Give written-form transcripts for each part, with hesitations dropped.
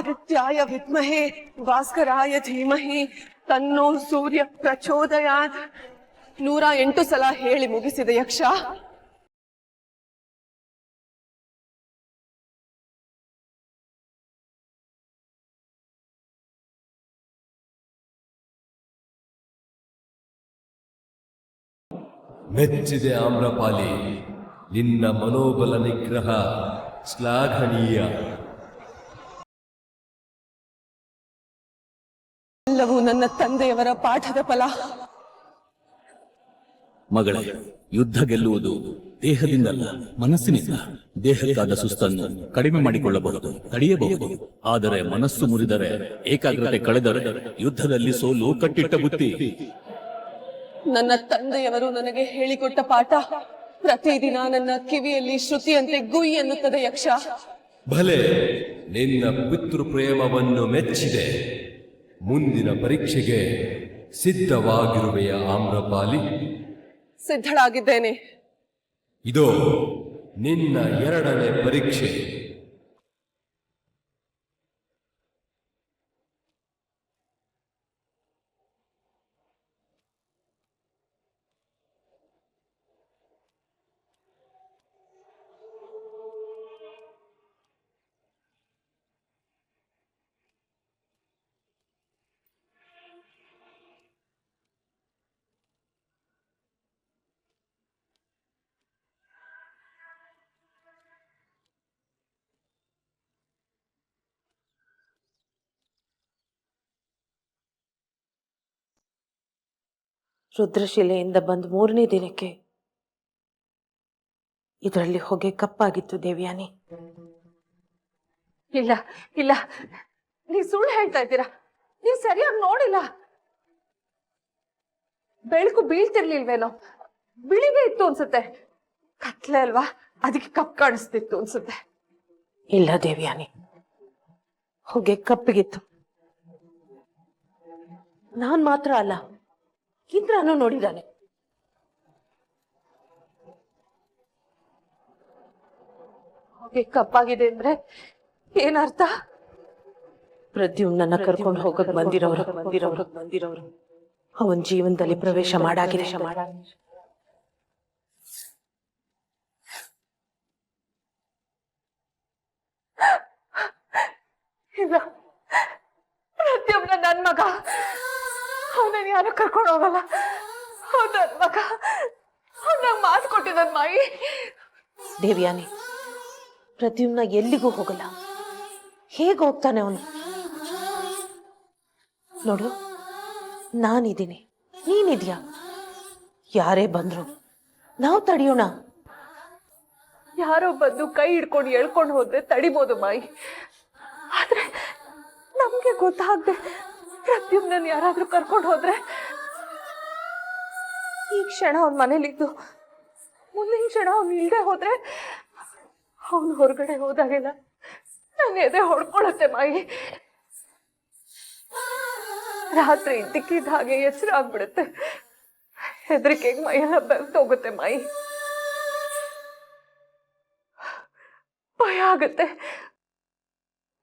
ಆದಿತ್ಯಾಯ ವಿದ್ಮಹೇ ಭಾಸ್ಕರಾಯ ಧೀಮಹಿ ತನ್ನೋ ಸೂರ್ಯ ಪ್ರಚೋದಯಾತ್ 108 ಸಲ ಹೇಳಿ ಮುಗಿಸಿದ ಯಕ್ಷ. ಮೆಚ್ಚಿದೆ ಆಮ್ರಪಾಲಿ, ನಿನ್ನ ಮನೋಬಲ ನಿಗ್ರಹ ಶ್ಲಾಘನೀಯ. ಎಲ್ಲವೂ ನನ್ನ ತಂದೆಯವರ ಪಾಠದ ಫಲ. ಮಗಳೇ, ಯುದ್ಧ ಗೆಲ್ಲುವುದು ದೇಹದಿಂದಲ್ಲ, ಮನಸ್ಸಿನಿಂದ. ದೇಹಕ್ಕಾದ ಸುಸ್ತನ್ನು ಕಡಿಮೆ ಮಾಡಿಕೊಳ್ಳಬಹುದು, ತಡೆಯಬಹುದು. ಆದರೆ ಮನಸ್ಸು ಮುರಿದರೆ, ಏಕಾಗ್ರತೆ ಕಳೆದರೆ ಯುದ್ಧದಲ್ಲಿ ಸೋಲು ಕಟ್ಟಿಟ್ಟ ಬುತ್ತಿ. ನನ್ನ ತಂದೆಯವರು ನನಗೆ ಹೇಳಿಕೊಟ್ಟ ಪಾಠ ಪ್ರತಿದಿನ ನನ್ನ ಕಿವಿಯಲ್ಲಿ ಶ್ರುತಿಯಂತೆ ಗುಯ್ ಎನ್ನುತ್ತದೆ ಯಕ್ಷ. ಭಲೆ, ನಿನ್ನ ಪಿತೃ ಪ್ರೇಮವನ್ನು ಮೆಚ್ಚಿದೆ. ಮುಂದಿನ ಪರೀಕ್ಷೆಗೆ ಸಿದ್ಧವಾಗಿರುವೆಯ ಆಮ್ರಪಾಲಿ? ಸಿದ್ಧಳಾಗಿದ್ದೇನೆ. ಇದೋ ನಿನ್ನ 2ನೇ ಪರೀಕ್ಷೆ. ರುದ್ರಶಿಲೆಯಿಂದ ಬಂದು 3ನೇ ದಿನಕ್ಕೆ ಇದರಲ್ಲಿ ಹೊಗೆ ಕಪ್ಪಾಗಿತ್ತು ದೇವ್ಯಾನಿ. ಇಲ್ಲ ಇಲ್ಲ, ನೀ ಸುಳ್ಳು ಹೇಳ್ತಾ ಇದ್ದೀರಾ. ನೀವು ಸರಿಯಾಗಿ ನೋಡಿಲ್ಲ. ಬೆಳಕು ಬೀಳ್ತಿರ್ಲಿಲ್ವೇನೋ, ಬಿಳಿಗೆ ಇತ್ತು ಅನ್ಸುತ್ತೆ. ಕತ್ಲೆ ಅಲ್ವಾ, ಅದಕ್ಕೆ ಕಪ್ ಕಾಣಿಸ್ತಿತ್ತು ಅನ್ಸುತ್ತೆ. ಇಲ್ಲ ದೇವ್ಯಾನಿ, ಹೊಗೆ ಕಪ್ಪಿಗಿತ್ತು. ನಾನ್ ಮಾತ್ರ ಅಲ್ಲ, ಇಂದ್ರನು ನೋಡಿದಾನೆ. ಹೊಗೆ ಕಪ್ಪಾಗಿದೆ ಅಂದ್ರೆ ಏನರ್ಥ? ಪ್ರದ್ಯುಮ್ನನ್ನ ಕರ್ಕೊಂಡು ಹೋಗಕ್ ಬಂದಿರೋರು ಅವನ್ ಜೀವನದಲ್ಲಿ ಪ್ರವೇಶ ಮಾಡಾಗಿದೆ. ಇಲ್ಲ, ಪ್ರದ್ಯುಮ್ನ ನನ್ ಮಗ. ಅವನನ್ನ ಯಾರು ಕರ್ಕೊಂಡು ಹೋಗಲ್ಲ. ನನ್ ಮಗ, ನಂಗೆ ಮಾತು ಕೊಟ್ಟಿದ್ದ ಮಾಯಿ. ದೇವ್ಯಾನಿ, ಪ್ರದ್ಯುಮ್ನ ಎಲ್ಲಿಗೂ ಹೋಗಲ್ಲ. ಹೇಗೆ ಹೋಗ್ತಾನೆ ಅವನು? ನೋಡು, ನಾನಿದ್ದೀನಿ, ನೀನಿದ್ಯಾ. ಯಾರೇ ಬಂದ್ರು ನಾವು ತಡೆಯೋಣ. ಯಾರೋ ಬಂದು ಕೈ ಹಿಡ್ಕೊಂಡು ಎಳ್ಕೊಂಡು ಹೋದ್ರೆ ತಡಿಬೋದು ಮಾಯಿ. ಆದ್ರೆ ನಮ್ಗೆ ಗೊತ್ತಾಗ್ದೆ ಪ್ರದ್ಯುಮ್ನನ್ ಯಾರಾದ್ರೂ ಕರ್ಕೊಂಡು ಹೋದ್ರೆ, ಈ ಕ್ಷಣ ಅವನ್ ಮನೇಲಿದ್ದು ಮುಂದಿನ ಕ್ಷಣ ಅವ್ನು ಇಲ್ದೆ ಹೋದ್ರೆ, ಅವನು ಹೊರಗಡೆ ಹೋದಾಗೆಲ್ಲ ನನ್ನ ಎದೆ ಹೊಡ್ಕೊಳತ್ತೆ ಮಾಯಿ. ರಾತ್ರಿ ಇದ್ದಕ್ಕಿದ್ದ ಹಾಗೆ ಎಚ್ಚರ ಆಗ್ಬಿಡುತ್ತೆ. ಹೆದರಿಕೆಗೆ ಮೈಯೆಲ್ಲ ಬೆವ್ತೋಗುತ್ತೆ ಮಾಯಿ. ಭಯ ಆಗುತ್ತೆ.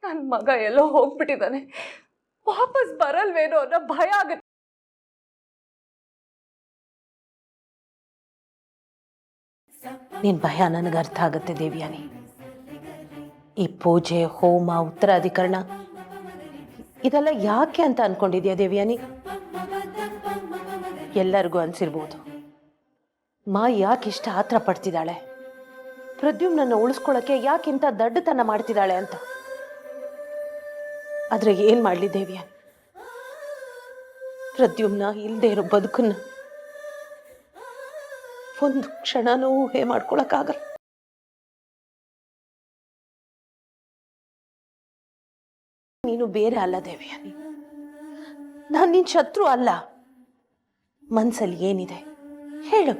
ನನ್ನ ಮಗ ಎಲ್ಲೋ ಹೋಗ್ಬಿಟ್ಟಿದ್ದಾನೆ, ವಾಪಸ್ ಬರಲ್ವೇನೋ ಅನ್ನೋ ಭಯ ಆಗುತ್ತೆ. ನಿನ್ ಭಯ ನನಗೆ ಅರ್ಥ ಆಗುತ್ತೆ ದೇವ್ಯಾನಿ. ಈ ಪೂಜೆ, ಹೋಮ, ಉತ್ತರಾಧಿಕರಣ ಇದೆಲ್ಲ ಯಾಕೆ ಅಂತ ಅನ್ಕೊಂಡಿದ್ಯಾ ದೇವ್ಯಾನಿ? ಎಲ್ಲರಿಗೂ ಅನ್ಸಿರ್ಬೋದು, ಮಾ ಯಾಕಿಷ್ಟ ಆತ್ರ ಪಡ್ತಿದ್ದಾಳೆ, ಪ್ರದ್ಯುಮ್ನನ್ನು ಉಳಿಸ್ಕೊಳಕ್ಕೆ ಯಾಕಿಂತ ದಡ್ಡತನ ಮಾಡ್ತಿದ್ದಾಳೆ ಅಂತ. ಆದ್ರೆ ಏನ್ ಮಾಡ್ಲಿ ದೇವ್ಯಾನಿ, ಪ್ರದ್ಯುಮ್ನ ಇಲ್ದೇ ಇರೋ ಬದುಕನ್ನ ಒಂದು ಕ್ಷಣನೂ ಊಹೆ ಮಾಡ್ಕೊಳಕ್ಕಾಗಲ್ಲ. ನೀನು ಬೇರೆ ಅಲ್ಲ ದೇವ್ಯಾನಿ, ನಾನು ನಿನ್ ಶತ್ರು ಅಲ್ಲ. ಮನ್ಸಲ್ಲಿ ಏನಿದೆ ಹೇಳು.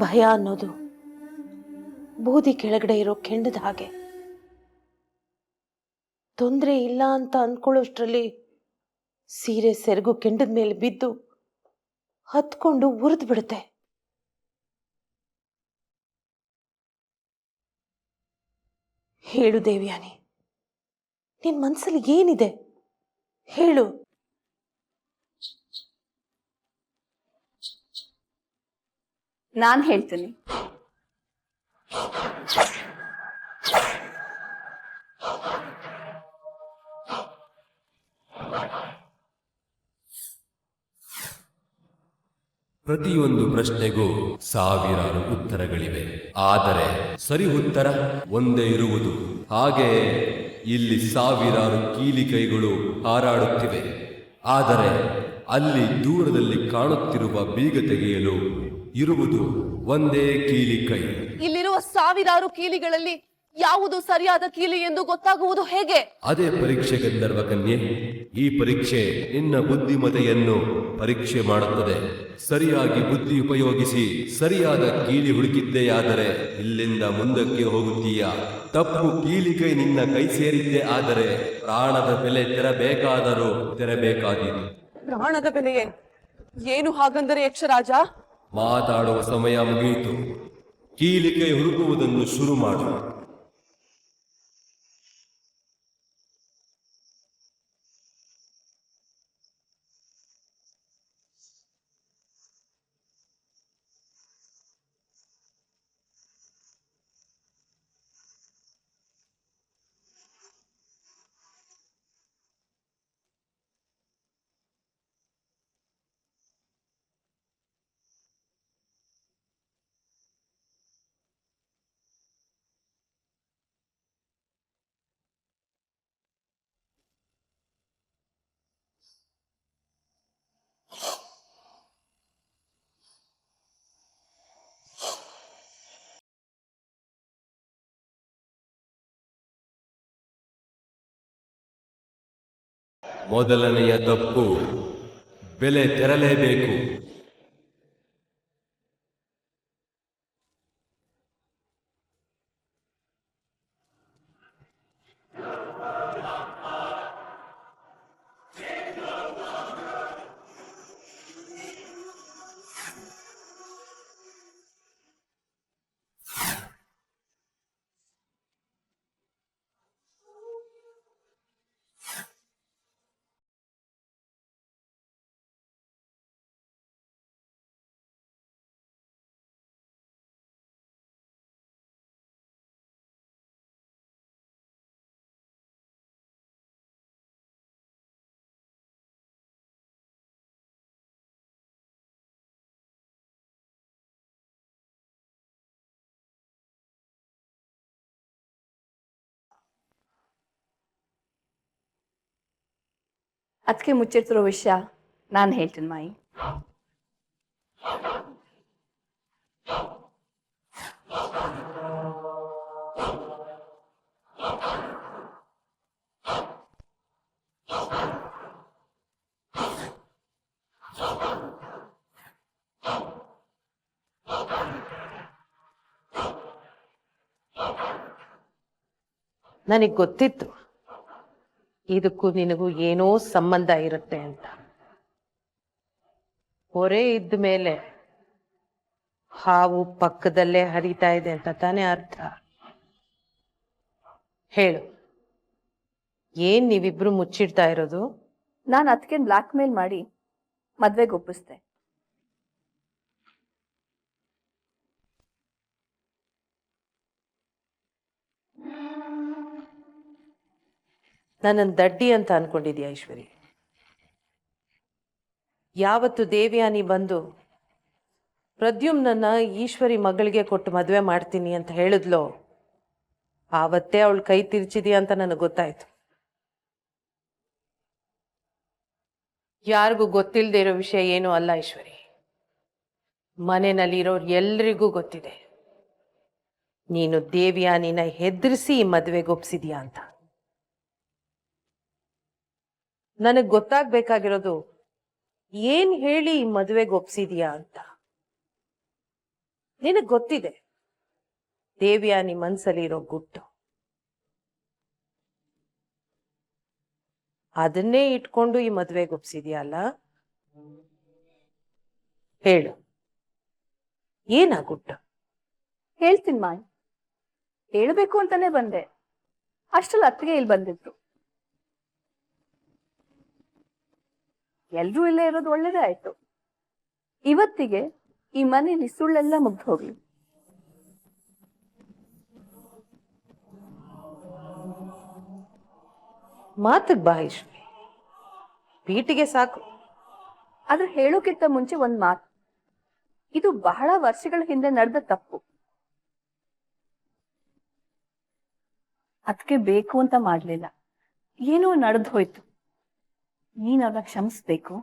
ಭಯ ಅನ್ನೋದು ಬೂದಿ ಕೆಳಗಡೆ ಇರೋ ಕೆಂಡದ ಹಾಗೆ. ತೊಂದರೆ ಇಲ್ಲ ಅಂತ ಅಂದ್ಕೊಳ್ಳೋಷ್ಟ್ರಲ್ಲಿ ಸೀರೆ ಸೆರಗು ಕೆಂಡದ ಮೇಲೆ ಬಿದ್ದು ಹತ್ಕೊಂಡು ಉರಿದು ಬಿಡುತ್ತೆ. ಹೇಳು ದೇವ್ಯಾನಿ, ನಿನ್ ಮನ್ಸಲ್ಲಿ ಏನಿದೆ ಹೇಳು. ನಾನ್ ಹೇಳ್ತೀನಿ. ಪ್ರತಿಯೊಂದು ಪ್ರಶ್ನೆಗೂ ಸಾವಿರಾರು ಉತ್ತರಗಳಿವೆ, ಆದರೆ ಸರಿ ಉತ್ತರ ಒಂದೇ ಇರುವುದು. ಹಾಗೆ ಇಲ್ಲಿ ಸಾವಿರಾರು ಕೀಲಿಕೈಗಳು ಹಾರಾಡುತ್ತಿವೆ, ಆದರೆ ಅಲ್ಲಿ ದೂರದಲ್ಲಿ ಕಾಣುತ್ತಿರುವ ಬೀಗ ತೆಗೆಯಲು ಇರುವುದು ಒಂದೇ ಕೀಲಿಕೈ. ಇಲ್ಲಿರುವ ಸಾವಿರಾರು ಕೀಲಿಗಳಲ್ಲಿ ಯಾವುದು ಸರಿಯಾದ ಕೀಲಿ ಎಂದು ಗೊತ್ತಾಗುವುದು ಹೇಗೆ? ಅದೇ ಪರೀಕ್ಷೆ ಗಂಧರ್ವ ಕನ್ಯೆ. ಈ ಪರೀಕ್ಷೆ ನಿನ್ನ ಬುದ್ಧಿಮತೆಯನ್ನು ಪರೀಕ್ಷೆ ಮಾಡುತ್ತದೆ. ಸರಿಯಾಗಿ ಬುದ್ಧಿ ಉಪಯೋಗಿಸಿ ಸರಿಯಾದ ಕೀಲಿ ಹುಡುಕಿದ್ದೆಯಾದರೆ ಇಲ್ಲಿಂದ ಮುಂದಕ್ಕೆ ಹೋಗುತ್ತೀಯ. ತಪ್ಪು ಕೀಲಿಕೈ ನಿನ್ನ ಕೈ ಸೇರಿದ್ದೆ ಆದರೆ ಪ್ರಾಣದ ಬೆಲೆ ತೆರಬೇಕಾದರೂ ತೆರಬೇಕಾದೀತು. ಪ್ರಾಣದ ಬೆಲೆಯೇ? ಏನು ಹಾಗಂದರೆ ಯಕ್ಷರಾಜ? ಮಾತಾಡುವ ಸಮಯ ಮುಗಿಯಿತು. ಕೀಲಿಕೈ ಹುಡುಕುವುದನ್ನು ಶುರು ಮಾಡು. ಮೊದಲನೆಯ ತಪ್ಪು, ಬೆಲೆ ತೆರಲೇಬೇಕು. ಅದಕ್ಕೆ ಮುಚ್ಚಿರ್ತಿರೋ ವಿಷಯ ನಾನು ಹೇಳ್ತೀನಿ ಮಾಯಿ. ನನಗೆ ಗೊತ್ತಿತ್ತು ಇದಕ್ಕೂ ನಿನಗೂ ಏನೋ ಸಂಬಂಧ ಇರುತ್ತೆ ಅಂತ. ಹೊರೆ ಇದ್ದ ಮೇಲೆ ಹಾವು ಪಕ್ಕದಲ್ಲೇ ಹರಿತಾ ಇದೆ ಅಂತ ತಾನೇ ಅರ್ಥ. ಹೇಳು, ಏನ್ ನೀವಿಬ್ರು ಮುಚ್ಚಿಡ್ತಾ ಇರೋದು? ನಾನು ಅದಕ್ಕೆ ಬ್ಲ್ಯಾಕ್ ಮೇಲ್ ಮಾಡಿ ಮದ್ವೆಗೆ ಒಪ್ಪಿಸ್ದೆ. ನನ್ನನ್ನು ದಡ್ಡಿ ಅಂತ ಅನ್ಕೊಂಡಿದ್ಯಾ ಈಶ್ವರಿ? ಯಾವತ್ತು ದೇವ್ಯಾನಿ ಬಂದು ಪ್ರದ್ಯುಮ್ನನ್ನ ಈಶ್ವರಿ ಮಗಳಿಗೆ ಕೊಟ್ಟು ಮದುವೆ ಮಾಡ್ತೀನಿ ಅಂತ ಹೇಳಿದ್ಲೋ ಆವತ್ತೇ ಅವಳು ಕೈ ತಿರ್ಚಿದೀಯ ಅಂತ ನನಗೆ ಗೊತ್ತಾಯ್ತು. ಯಾರಿಗೂ ಗೊತ್ತಿಲ್ಲದೆ ಇರೋ ವಿಷಯ ಏನೂ ಅಲ್ಲ ಈಶ್ವರಿ. ಮನೆಯಲ್ಲಿರೋರು ಎಲ್ರಿಗೂ ಗೊತ್ತಿದೆ ನೀನು ದೇವ್ಯಾನಿನ ಹೆದರಿಸಿ ಈ ಮದುವೆಗೆ ಒಪ್ಸಿದ್ಯಾ ಅಂತ. ನನಗೆ ಗೊತ್ತಾಗ್ಬೇಕಾಗಿರೋದು ಏನ್ ಹೇಳಿ ಈ ಮದುವೆಗೆ ಒಪ್ಸಿದ್ಯಾ ಅಂತ. ನಿನಗೆ ಗೊತ್ತಿದೆ ದೇವ್ಯಾನಿ ಮನ್ಸಲ್ಲಿ ಇರೋ ಗುಟ್ಟು, ಅದನ್ನೇ ಇಟ್ಕೊಂಡು ಈ ಮದುವೆಗೆ ಒಪ್ಸಿದ್ಯಾ ಅಲ್ಲ? ಹೇಳು, ಏನಾ ಗುಟ್ಟು? ಹೇಳ್ತೀನಿ ಮಾಯಿ, ಹೇಳ್ಬೇಕು ಅಂತಾನೆ ಬಂದೆ. ಅಷ್ಟ್ರಲ್ಲಿ ಅತ್ತಿಗೆ ಇಲ್ಲಿ ಬಂದಿದ್ರು. ಎಲ್ರೂ ಇಲ್ಲೇ ಇರೋದು ಒಳ್ಳೇದೇ ಆಯ್ತು. ಇವತ್ತಿಗೆ ಈ ಮನೇಲಿ ಸುಳ್ಳೆಲ್ಲ ಮುಗ್ದು ಹೋಗ್ಲಿ. ಮಾತಿಗೆ ಬಾ ಈಶ್ವರಿ, ಪೀಟಿಗೆ ಸಾಕು. ಆದ್ರೆ ಹೇಳೋಕ್ಕಿಂತ ಮುಂಚೆ ಒಂದ್ ಮಾತು. ಇದು ಬಹಳ ವರ್ಷಗಳ ಹಿಂದೆ ನಡೆದ ತಪ್ಪು. ಅದಕ್ಕೆ ಬೇಕು ಅಂತ ಮಾಡ್ಲಿಲ್ಲ, ಏನೋ ನಡೆದು ಹೋಯ್ತು. ನೀನ್ ಅವ್ರನ್ನ ಕ್ಷಮಿಸ್ಬೇಕು.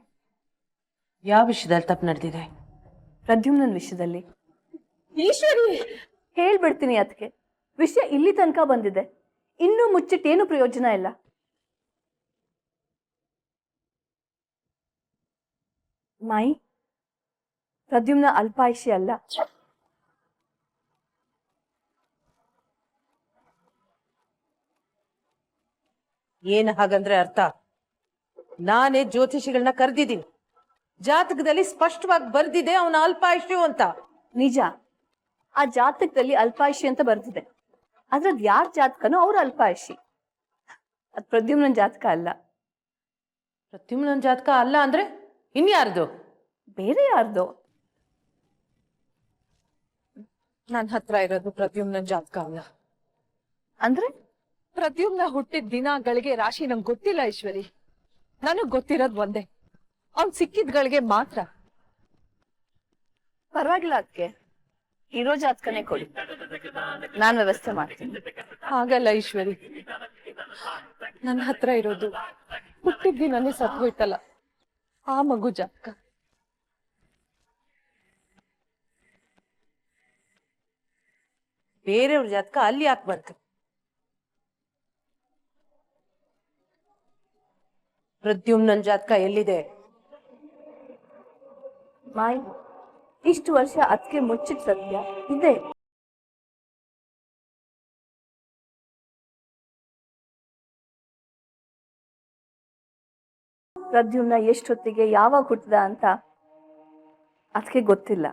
ಯಾವ ವಿಷಯದಲ್ಲಿ ತಪ್ಪು ನಡೆದಿದೆ? ಪ್ರದ್ಯುಮ್ನನ್ ವಿಷಯದಲ್ಲಿ. ಈಶ್ವರಿ, ಹೇಳ್ಬಿಡ್ತೀನಿ ಅದಕ್ಕೆ. ವಿಷಯ ಇಲ್ಲಿ ತನಕ ಬಂದಿದೆ, ಇನ್ನೂ ಮುಚ್ಚಿಟ್ಟೇನು ಪ್ರಯೋಜನ ಇಲ್ಲ. ಮಾಯಿ, ಪ್ರದ್ಯುಮ್ನ ಅಲ್ಪಾಯುಷಿ ಅಲ್ಲ. ಏನು ಹಾಗಂದ್ರೆ ಅರ್ಥ? ನಾನೇ ಜ್ಯೋತಿಷಿಗಳನ್ನ ಕರೆದಿದ್ದೀನಿ. ಜಾತಕದಲ್ಲಿ ಸ್ಪಷ್ಟವಾಗಿ ಬರ್ದಿದೆ ಅವನ ಅಲ್ಪಾಯುಷ್ಯು ಅಂತ. ನಿಜ, ಆ ಜಾತಕದಲ್ಲಿ ಅಲ್ಪಾಯುಷಿ ಅಂತ ಬರ್ತಿದೆ. ಅದ್ರದ್ ಯಾರ ಜಾತಕನೋ ಅವ್ರ ಅಲ್ಪಾಯುಷಿ. ಅದ್ ಪ್ರದ್ಯುಮ್ನನ್ ಜಾತಕ ಅಲ್ಲ. ಪ್ರದ್ಯುಮ್ನನ್ ಜಾತಕ ಅಲ್ಲ ಅಂದ್ರೆ ಇನ್ಯಾರ್ದು? ಬೇರೆ ಯಾರ್ದೋ. ನನ್ನ ಹತ್ರ ಇರೋದು ಪ್ರದ್ಯುಮ್ನನ್ ಜಾತಕ ಅಲ್ಲ. ಅಂದ್ರೆ ಪ್ರದ್ಯುಮ್ನ ಹುಟ್ಟಿದ ದಿನಗಳಿಗೆ ರಾಶಿ ನಂಗೆ ಗೊತ್ತಿಲ್ಲ ಈಶ್ವರಿ. ನನಗ್ ಗೊತ್ತಿರೋದ್ ಒಂದೇ, ಅವ್ನ್ ಸಿಕ್ಕಿದ್ಗಳಿಗೆ ಮಾತ್ರ. ಪರವಾಗಿಲ್ಲ, ಅದಕ್ಕೆ ಇರೋ ಜಾತಕನೇ ಕೊಡಿ, ನಾನ್ ವ್ಯವಸ್ಥೆ ಮಾಡ್ತೀನಿ. ಹಾಗಲ್ಲ ಈಶ್ವರಿ, ನನ್ನ ಹತ್ರ ಇರೋದು ಹುಟ್ಟಿದ ದಿನನೇ ಸತ್ತು ಹೋಯ್ತಲ್ಲ ಆ ಮಗು ಜಾತಕ. ಬೇರೆಯವ್ರ ಜಾತಕ ಅಲ್ಲಿ ಯಾಕೆ ಬಂತು? ಪ್ರದ್ಯುಮ್ನನ್ ಜಾತಕ ಎಲ್ಲಿದೆ? ಮಾಯಿ, ಇಷ್ಟು ವರ್ಷ ಅದಕ್ಕೆ ಮುಚ್ಚಿದ ಸತ್ಯ ಇದೆ. ಪ್ರದ್ಯುಮ್ನ ಎಷ್ಟೊತ್ತಿಗೆ ಯಾವಾಗ ಹುಟ್ಟಿದ ಅಂತ ಅದಕ್ಕೆ ಗೊತ್ತಿಲ್ಲ.